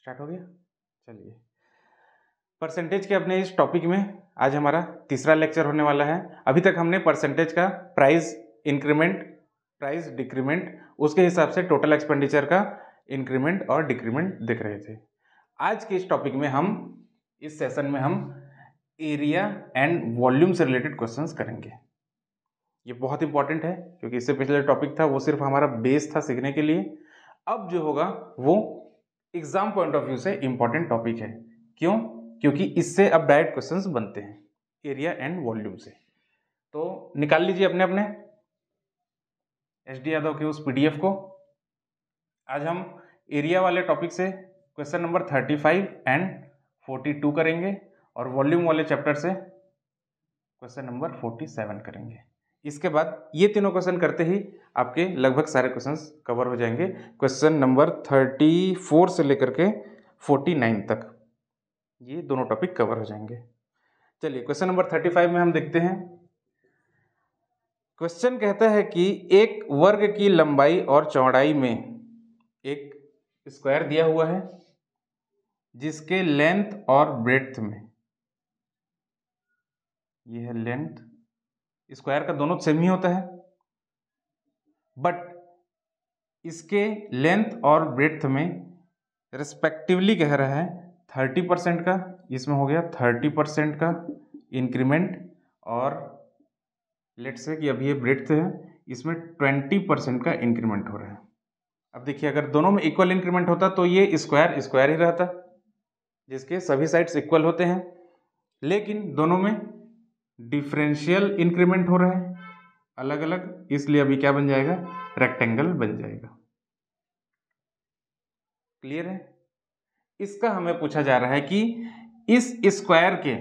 Start हो गया। चलिए, परसेंटेज के अपने इस टॉपिक में आज हमारा तीसरा लेक्चर होने वाला है। अभी तक हमने परसेंटेज का प्राइस इंक्रीमेंट, प्राइस डिक्रीमेंट, उसके हिसाब से टोटल एक्सपेंडिचर का इंक्रीमेंट और डिक्रीमेंट देख रहे थे। आज के इस टॉपिक में हम इस सेशन में हम एरिया एंड वॉल्यूम से रिलेटेड क्वेश्चंस करेंगे। ये बहुत इंपॉर्टेंट है क्योंकि इससे पिछले टॉपिक था वो सिर्फ हमारा बेस था सीखने के लिए। अब जो होगा वो एग्जाम पॉइंट ऑफ व्यू से इंपॉर्टेंट टॉपिक है। क्यों? क्योंकि इससे अब डायरेक्ट क्वेश्चंस बनते हैं एरिया एंड वॉल्यूम से। तो निकाल लीजिए अपने अपने SD यादव के उस PDF को। आज हम एरिया वाले टॉपिक से क्वेश्चन नंबर 35 एंड 42 करेंगे और वॉल्यूम वाले चैप्टर से क्वेश्चन नंबर 47 करेंगे। इसके बाद ये तीनों क्वेश्चन करते ही आपके लगभग सारे क्वेश्चंस कवर हो जाएंगे। क्वेश्चन नंबर 34 से लेकर के 49 तक ये दोनों टॉपिक कवर हो जाएंगे। चलिए, क्वेश्चन नंबर 35 में हम देखते हैं। क्वेश्चन कहता है कि एक वर्ग की लंबाई और चौड़ाई में एक स्क्वायर दिया हुआ है जिसके लेंथ और ब्रेड्थ में, ये है लेंथ, स्क्वायर का दोनों सेम ही होता है, बट इसके लेंथ और ब्रेड्थ में रिस्पेक्टिवली कह रहा है 30% का, इसमें हो गया 30% का इंक्रीमेंट, और लेट्स से कि अभी ये ब्रेड्थ है, इसमें 20% का इंक्रीमेंट हो रहा है। अब देखिए, अगर दोनों में इक्वल इंक्रीमेंट होता तो ये स्क्वायर स्क्वायर ही रहता जिसके सभी साइड्स इक्वल होते हैं, लेकिन दोनों में डिफरेंशियल इंक्रीमेंट हो रहा है अलग अलग, इसलिए अभी क्या बन जाएगा, रेक्टेंगल बन जाएगा। क्लियर है? इसका हमें पूछा जा रहा है कि इस स्क्वायर के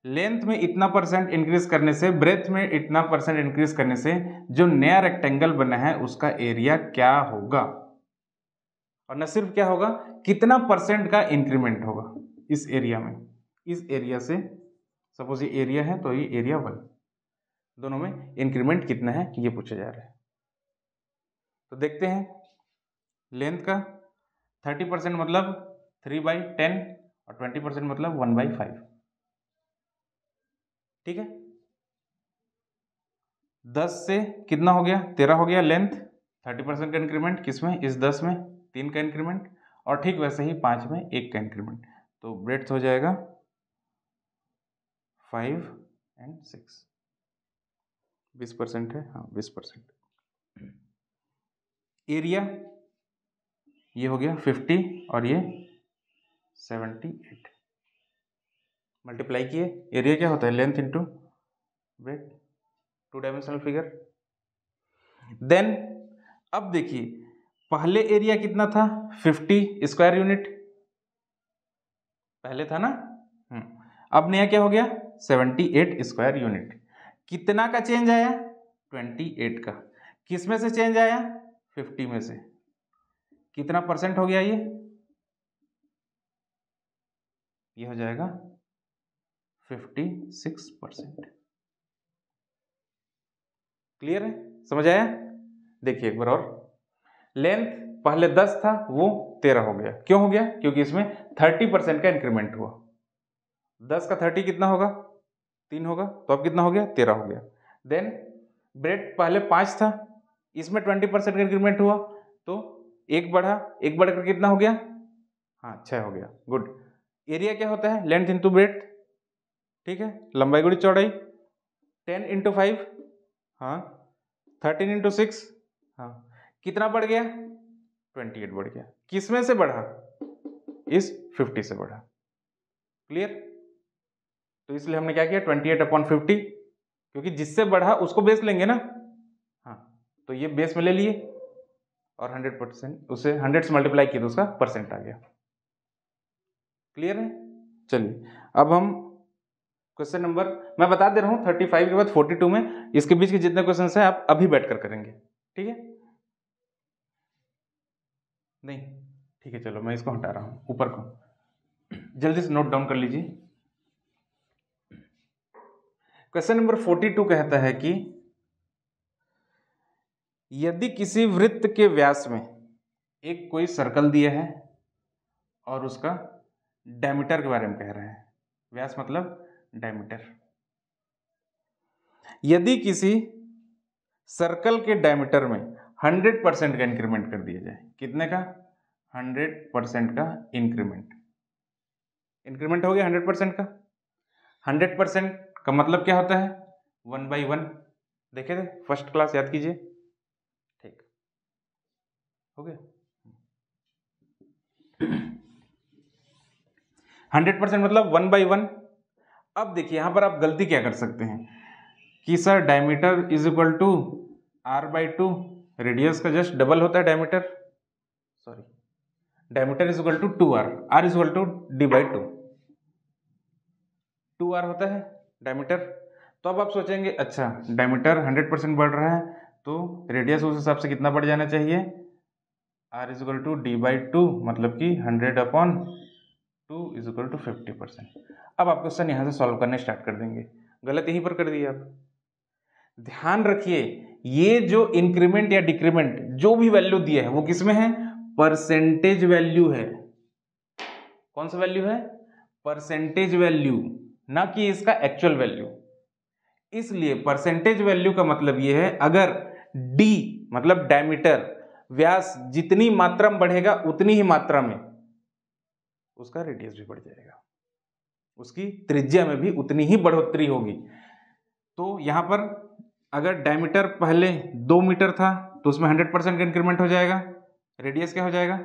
लेंथ में इतना परसेंट इंक्रीज करने से, ब्रेथ में इतना परसेंट इंक्रीज करने से जो नया रेक्टेंगल बना है उसका एरिया क्या होगा, और न सिर्फ क्या होगा, कितना परसेंट का इंक्रीमेंट होगा इस एरिया में। इस एरिया से सपोज ये एरिया है तो ये एरिया 1, दोनों में इंक्रीमेंट कितना है ये पूछा जा रहा है। तो देखते हैं, लेंथ का 30% मतलब 3/10 और 20% मतलब 1/5। ठीक है, 10 से कितना हो गया, 13 हो गया लेंथ, 30% का इंक्रीमेंट किसमें, इस 10 में 3 का इंक्रीमेंट, और ठीक वैसे ही 5 में 1 का इंक्रीमेंट, तो ब्रेड्थ हो जाएगा 5 और 6, 20% है, हाँ 20%। एरिया ये हो गया 50 और ये 78, मल्टीप्लाई किए, एरिया क्या होता है, length into breadth, 2 dimensional figure. Then अब देखिए, पहले एरिया कितना था, 50 स्क्वायर यूनिट पहले था ना, अब नया क्या हो गया, 78 स्क्वायर यूनिट। कितना का चेंज आया, 28 का। किस में से चेंज आया, 50 में से। कितना परसेंट हो गया ये हो जाएगा 56%। क्लियर है, समझ आया? देखिए एक बार और, लेंथ पहले 10 था वो 13 हो गया। क्यों हो गया, क्योंकि इसमें 30% का इंक्रीमेंट हुआ। 10 का 30 कितना होगा, 3 होगा, तो अब कितना हो गया, 13 हो गया। देन ब्रेड पहले 5 था, इसमें 20% का इंक्रीमेंट हुआ, तो एक बढ़ा, एक बढ़कर कितना हो गया, हाँ 6 हो गया। गुड। एरिया क्या होता है, लेंथ इंटू ब्रेड्थ, ठीक है, लंबाई गुड़ी चौड़ाई। 10 इंटू 5, हाँ 13 इंटू 6, हाँ कितना बढ़ गया, 28 बढ़ गया। किस में से बढ़ा, इस 50 से बढ़ा। क्लियर? तो इसलिए हमने क्या किया, 28/50, क्योंकि जिससे बढ़ा उसको बेस लेंगे ना, हाँ तो ये बेस में ले लिए और 100% उसे 100 से मल्टीप्लाई किया तो उसका परसेंट आ गया। क्लियर है? चलिए, अब हम क्वेश्चन नंबर, मैं बता दे रहा हूं 35 के बाद 42 में इसके बीच के जितने क्वेश्चन हैं आप अभी बैठकर करेंगे, ठीक है? नहीं, ठीक है, चलो मैं इसको हटा रहा हूं, ऊपर को जल्दी से नोट डाउन कर लीजिए। क्वेश्चन नंबर 42 कहता है कि यदि किसी वृत्त के व्यास में एक कोई सर्कल दिया है और उसका डायमीटर के बारे में कह रहे हैं। व्यास मतलब डायमीटर। यदि किसी सर्कल के डायमीटर में 100% का इंक्रीमेंट कर दिया जाए, कितने का? 100% का इंक्रीमेंट हो गया 100% का। 100% का मतलब क्या होता है? 1/1। देखे थे फर्स्ट क्लास, याद कीजिए। ठीक हो गया। 100% मतलब 1/1। अब देखिए यहां पर आप गलती क्या कर सकते हैं कि sir diameter is equal to r/2, radius का जस्ट डबल होता है diameter. Sorry, diameter is equal to 2r, r is equal to d/2, 2r होता है डायमीटर। तो अब आप सोचेंगे अच्छा डायमीटर 100% बढ़ रहा है तो रेडियस उस हिसाब से कितना बढ़ जाना चाहिए? r is equal to d/2, मतलब कि 100/2 इज इक्वल टू 50%। अब आप क्वेश्चन यहाँ से सॉल्व करने स्टार्ट कर देंगे। गलत यहीं पर कर दिए आप। ध्यान रखिए ये जो इंक्रीमेंट या डिक्रीमेंट जो भी वैल्यू दिया है वो किसमें है? परसेंटेज वैल्यू है। कौन सा वैल्यू है? परसेंटेज वैल्यू, ना कि इसका एक्चुअल वैल्यू। इसलिए परसेंटेज वैल्यू का मतलब यह है अगर d मतलब डायमीटर, व्यास जितनी मात्रा में बढ़ेगा उतनी ही मात्रा में उसका रेडियस भी बढ़ जाएगा, उसकी त्रिज्या में भी उतनी ही बढ़ोतरी होगी। तो यहां पर अगर डायमीटर पहले 2 मीटर था तो उसमें 100% का इंक्रीमेंट हो जाएगा। रेडियस क्या हो जाएगा?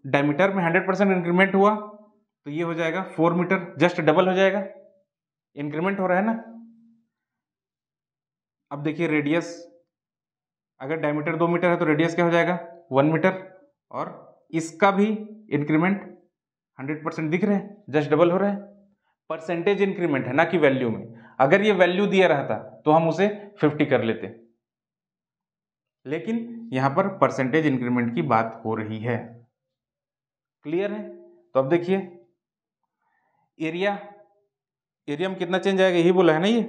डायमीटर में 100% इंक्रीमेंट हुआ तो ये हो जाएगा 4 मीटर, जस्ट डबल हो जाएगा, इंक्रीमेंट हो रहा है ना। अब देखिए रेडियस, अगर डायमीटर 2 मीटर है तो रेडियस क्या हो जाएगा? 1 मीटर, और इसका भी इंक्रीमेंट 100% दिख रहा है, जस्ट डबल हो रहा है। परसेंटेज इंक्रीमेंट है ना कि वैल्यू में। अगर ये वैल्यू दिया रहता तो हम उसे 50 कर लेते, लेकिन यहां पर परसेंटेज इंक्रीमेंट की बात हो रही है। क्लियर है? तो अब देखिए एरिया में कितना चेंज आएगा, यही बोला है ना, ये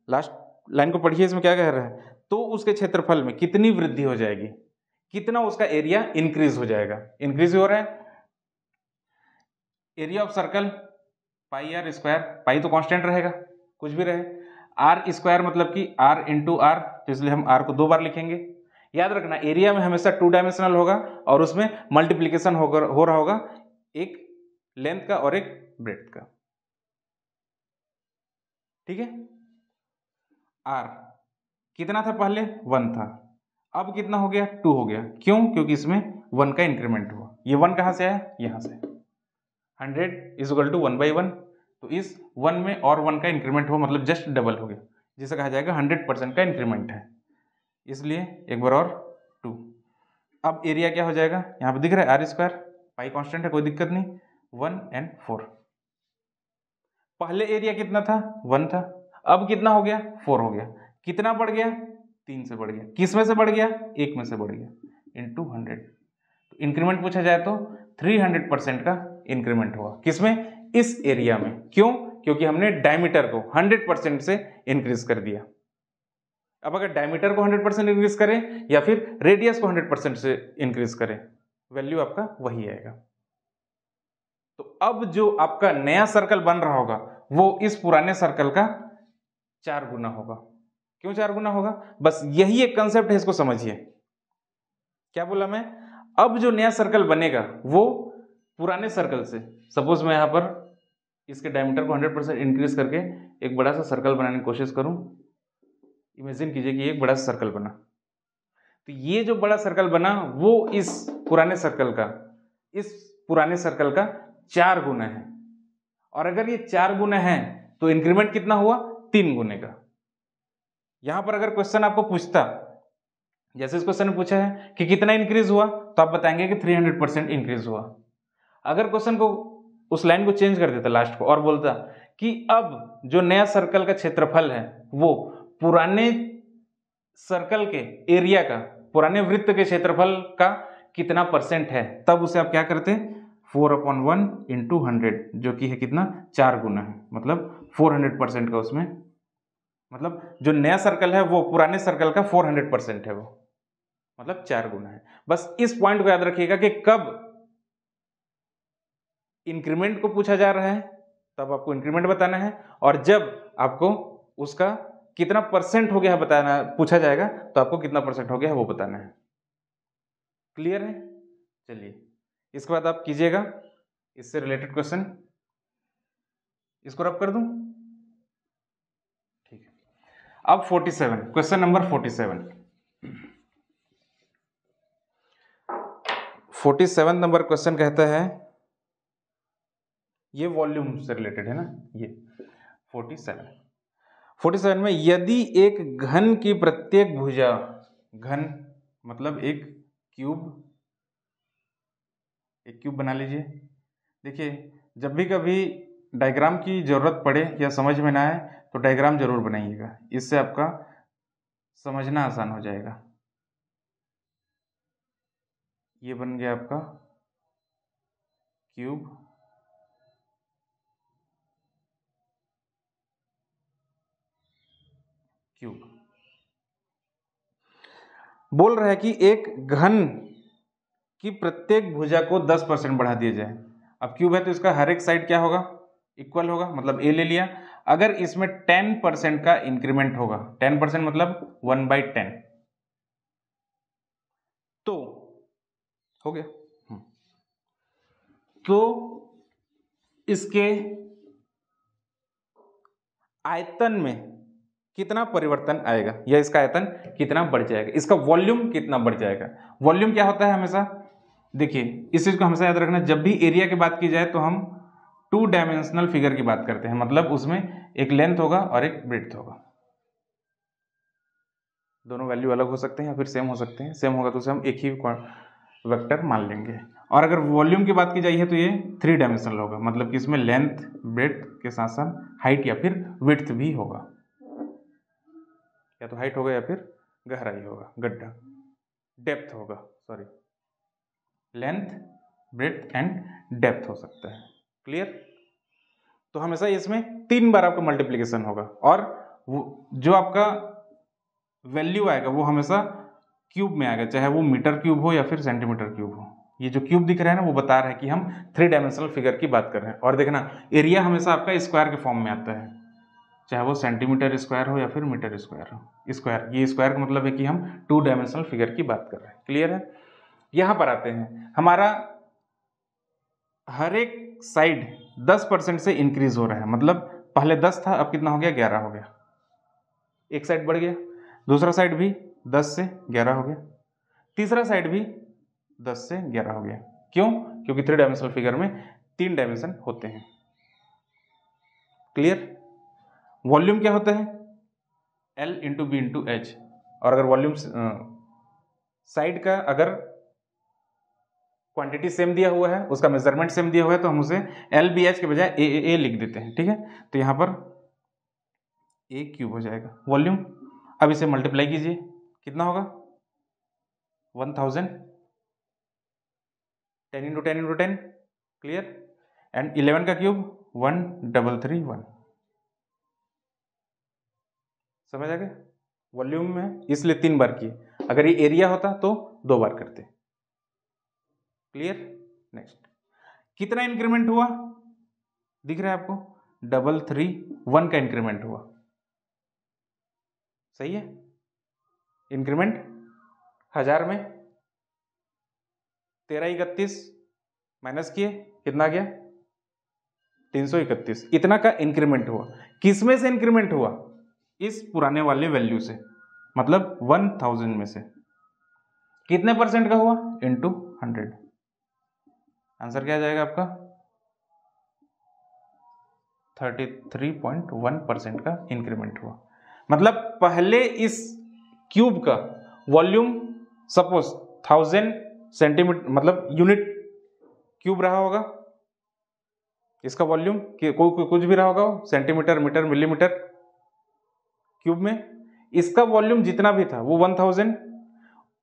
लास्ट लाइन को पढ़िए, इसमें क्या कह रहा है? तो उसके क्षेत्रफल में कितनी वृद्धि हो जाएगी, कितना उसका एरिया इंक्रीज हो जाएगा। इंक्रीज हो रहा है। Area of circle pi r square, pi तो कांस्टेंट रहेगा कुछ भी रहे, r स्क्वायर मतलब कि r इंटू आर, तो इसलिए हम r को 2 बार लिखेंगे। याद रखना एरिया में हमेशा 2 डायमेंशनल होगा और उसमें मल्टीप्लीकेशन हो रहा होगा, एक लेंथ का और एक ब्रेड्थ का। ठीक है। r कितना था पहले? 1 था, अब कितना हो गया? 2 हो गया। क्यों? क्योंकि इसमें 1 का इंक्रीमेंट हुआ। ये 1 कहां से आया? यहां से। 100 इज इक्वल टू 1/1, तो इस 1 में और 1 का इंक्रीमेंट हुआ, मतलब जस्ट डबल हो गया, जिसे कहा जाएगा 100% का इंक्रीमेंट है। इसलिए एक बार और 2। अब एरिया क्या हो जाएगा? यहाँ पे दिख रहा है r स्क्वायर, पाई कांस्टेंट है, कोई दिक्कत नहीं, 1 and 4। पहले एरिया कितना था? 1 था, अब कितना हो गया? 4 हो गया। कितना बढ़ गया? 3 से बढ़ गया। किस में से बढ़ गया? 1 में से बढ़ गया, इंटू 100। तो इंक्रीमेंट पूछा जाए तो 300% का इंक्रीमेंट हुआ। किसमें? इस एरिया में। क्यों? क्योंकि हमने डायमीटर को 100% से इंक्रीज कर दिया। अब अगर डायमीटर को 100% इंक्रीज करें या फिर रेडियस को 100% से इंक्रीज करें, वैल्यू आपका वही आएगा। तो अब जो आपका नया सर्कल बन रहा होगा वो इस पुराने सर्कल का 4 गुना होगा। क्यों 4 गुना होगा? बस यही एक कंसेप्ट है, इसको समझिए। क्या बोला मैं? अब जो नया सर्कल बनेगा वो पुराने सर्कल से, सपोज मैं यहां पर इसके डायमीटर को 100% इंक्रीज करके एक बड़ा सा सर्कल बनाने की कोशिश करूं। इमेजिन कीजिए कि एक बड़ा सा सर्कल बना, तो ये जो बड़ा सर्कल बना वो इस पुराने सर्कल का 4 गुना है। और अगर ये 4 गुना है तो इंक्रीमेंट कितना हुआ? 3 गुने का। यहां पर अगर क्वेश्चन आपको पूछता, जैसे इस क्वेश्चन में पूछा है कि कितना इंक्रीज हुआ, तो आप बताएंगे कि 300% इंक्रीज हुआ। अगर क्वेश्चन को उस लाइन को चेंज कर देता लास्ट को और बोलता कि अब जो नया सर्कल का क्षेत्रफल है वो पुराने सर्कल के एरिया का, पुराने वृत्त के क्षेत्रफल का कितना % है, तब उसे आप क्या करते? 4/1 इंटू 100, जो कि है कितना? 4 गुना है, मतलब 400% का उसमें, मतलब जो नया सर्कल है वो पुराने सर्कल का 400% है, वो मतलब 4 गुना है। बस इस पॉइंट को याद रखिएगा कि कब इंक्रीमेंट को पूछा जा रहा है तब आपको इंक्रीमेंट बताना है, और जब आपको उसका कितना परसेंट हो गया है बताना पूछा जाएगा तो आपको कितना परसेंट हो गया है वो बताना है। क्लियर है? चलिए इसके बाद आप कीजिएगा इससे रिलेटेड क्वेश्चन, इसको रब कर दूं, ठीक है। अब 47, क्वेश्चन नंबर 47 नंबर क्वेश्चन कहता है, ये वॉल्यूम से रिलेटेड है ना, ये 47 में यदि एक घन की प्रत्येक भुजा, घन मतलब एक क्यूब बना लीजिए। देखिए जब भी कभी डायग्राम की जरूरत पड़े या समझ में ना आए तो डायग्राम जरूर बनाइएगा, इससे आपका समझना आसान हो जाएगा। ये बन गया आपका क्यूब, बोल रहा है कि एक घन की प्रत्येक भुजा को 10% बढ़ा दिया जाए। अब क्यूब है तो इसका हर एक साइड क्या होगा, इक्वल होगा, मतलब ए ले लिया। अगर इसमें 10% का इंक्रीमेंट होगा, 10% मतलब 1/10, तो हो गया। तो इसके आयतन में कितना परिवर्तन आएगा, या इसका आयतन कितना बढ़ जाएगा, इसका वॉल्यूम कितना बढ़ जाएगा। वॉल्यूम क्या होता है हमेशा, देखिए इस चीज को हमेशा याद रखना, जब भी एरिया की बात की जाए तो हम 2 डायमेंशनल फिगर की बात करते हैं, मतलब उसमें एक लेंथ होगा और एक ब्रेड्थ होगा। दोनों वैल्यू अलग हो सकते हैं या फिर सेम हो सकते हैं। सेम होगा तो उसे हम एक ही वेक्टर मान लेंगे। और अगर वॉल्यूम की बात की जाए तो ये 3 डायमेंशनल होगा, मतलब कि इसमें लेंथ ब्रेड्थ के साथ साथ हाइट या फिर विड्थ भी होगा, या तो हाइट होगा या फिर गहराई होगा, गड्ढा, डेप्थ होगा, sorry, length breadth and depth हो सकता है। क्लियर? तो हमेशा इसमें 3 बार आपका मल्टीप्लीकेशन होगा, और जो आपका वैल्यू आएगा वो हमेशा क्यूब में आएगा, चाहे वो मीटर क्यूब हो या फिर सेंटीमीटर क्यूब हो। ये जो क्यूब दिख रहा है ना वो बता रहा है कि हम 3 डायमेंशनल फिगर की बात कर रहे हैं। और देखना एरिया हमेशा आपका स्क्वायर के फॉर्म में आता है, चाहे वो सेंटीमीटर स्क्वायर हो या फिर मीटर स्क्वायर हो। स्क्वायर, ये स्क्वायर का मतलब है कि हम 2 डायमेंशनल फिगर की बात कर रहे हैं। क्लियर है? यहां पर आते हैं, हमारा हर एक साइड 10% से इंक्रीज हो रहा है, मतलब पहले 10 था, अब कितना हो गया, 11 हो गया। एक साइड बढ़ गया, दूसरा साइड भी 10 से 11 हो गया, तीसरा साइड भी 10 से 11 हो गया। क्यों? क्योंकि 3 डायमेंशनल फिगर में 3 डायमेंशन होते हैं। क्लियर? वॉल्यूम क्या होता है, L into B into H. और अगर वॉल्यूम साइड का अगर क्वांटिटी सेम दिया हुआ है, उसका मेजरमेंट सेम दिया हुआ है, तो हम उसे LBH के बजाय ए लिख देते हैं। ठीक है, तो यहां पर ए क्यूब हो जाएगा वॉल्यूम। अब इसे मल्टीप्लाई कीजिए, कितना होगा, 1000, 10 इंटू 10 इंटू 10। क्लियर? एंड 11 का क्यूब 1331। समझ आ गया? वॉल्यूम में इसलिए 3 बार किए, अगर ये एरिया होता तो 2 बार करते। क्लियर? नेक्स्ट, कितना इंक्रीमेंट हुआ दिख रहा है आपको, 331 का इंक्रीमेंट हुआ। सही है? इंक्रीमेंट 1000 में 1331 माइनस किए, कितना गया, 331। इतना का इंक्रीमेंट हुआ। किसमें से इंक्रीमेंट हुआ, इस पुराने वाले वैल्यू से, मतलब 1000 में से। कितने परसेंट का हुआ, इंटू 100। आंसर क्या आ जाएगा आपका, 33.1% का इंक्रीमेंट हुआ। मतलब पहले इस क्यूब का वॉल्यूम सपोज 1000 सेंटीमीटर, मतलब यूनिट क्यूब रहा होगा, इसका वॉल्यूम कुछ भी रहा होगा, सेंटीमीटर, मीटर, मिलीमीटर क्यूब में। इसका वॉल्यूम जितना भी था वो 1000,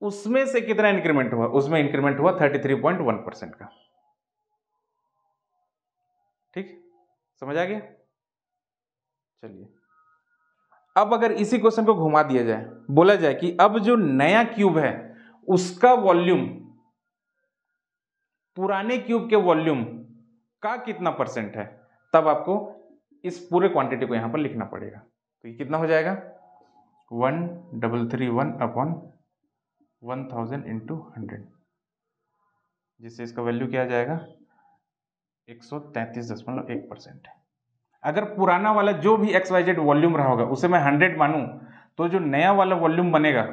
उसमें से कितना इंक्रीमेंट हुआ, उसमें इंक्रीमेंट हुआ 33.1% का। ठीक, समझ आ गया? चलिए, अब अगर इसी क्वेश्चन को घुमा दिया जाए, बोला जाए कि अब जो नया क्यूब है उसका वॉल्यूम पुराने क्यूब के वॉल्यूम का कितना परसेंट है, तब आपको इस पूरे क्वांटिटी को यहाँ पर लिखना पड़ेगा। तो ये कितना हो जाएगा 1331 अपॉन 1000 इंटू 100, जिससे इसका वैल्यू क्या आ जाएगा 133.1%। अगर पुराना वाला जो भी XYZ वॉल्यूम रहा होगा उसे मैं 100 मानूं, तो जो नया वाला वॉल्यूम बनेगा,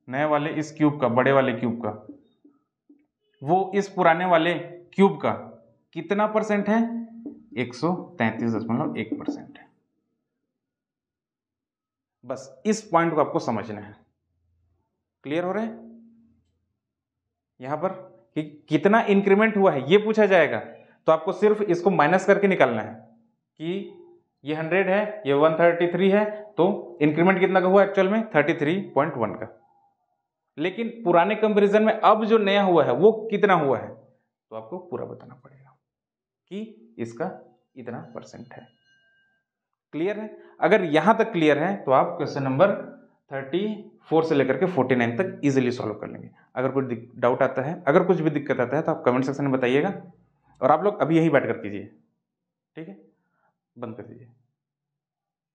नए वाले इस क्यूब का, बड़े वाले क्यूब का, वो इस पुराने वाले क्यूब का कितना परसेंट है 133.1% है। बस इस पॉइंट को आपको समझना है। क्लियर हो रहा है यहां पर कि कितना इंक्रीमेंट हुआ है ये पूछा जाएगा, तो आपको सिर्फ इसको माइनस करके निकालना है कि ये 100 है, ये 133 है, तो इंक्रीमेंट कितना का हुआ एक्चुअल में 33.1 का। लेकिन पुराने कंपैरिजन में अब जो नया हुआ है वो कितना हुआ है, तो आपको पूरा बताना पड़ेगा कि इसका इतना परसेंट है। क्लियर है? अगर यहां तक क्लियर है तो आप क्वेश्चन नंबर 34 से लेकर के 49 तक इजीली सॉल्व कर लेंगे। अगर कोई डाउट आता है, अगर कुछ भी दिक्कत आता है तो आप कमेंट सेक्शन में बताइएगा, और आप लोग अभी यही बैठ कर कीजिए। ठीक है, बंद कर दीजिए।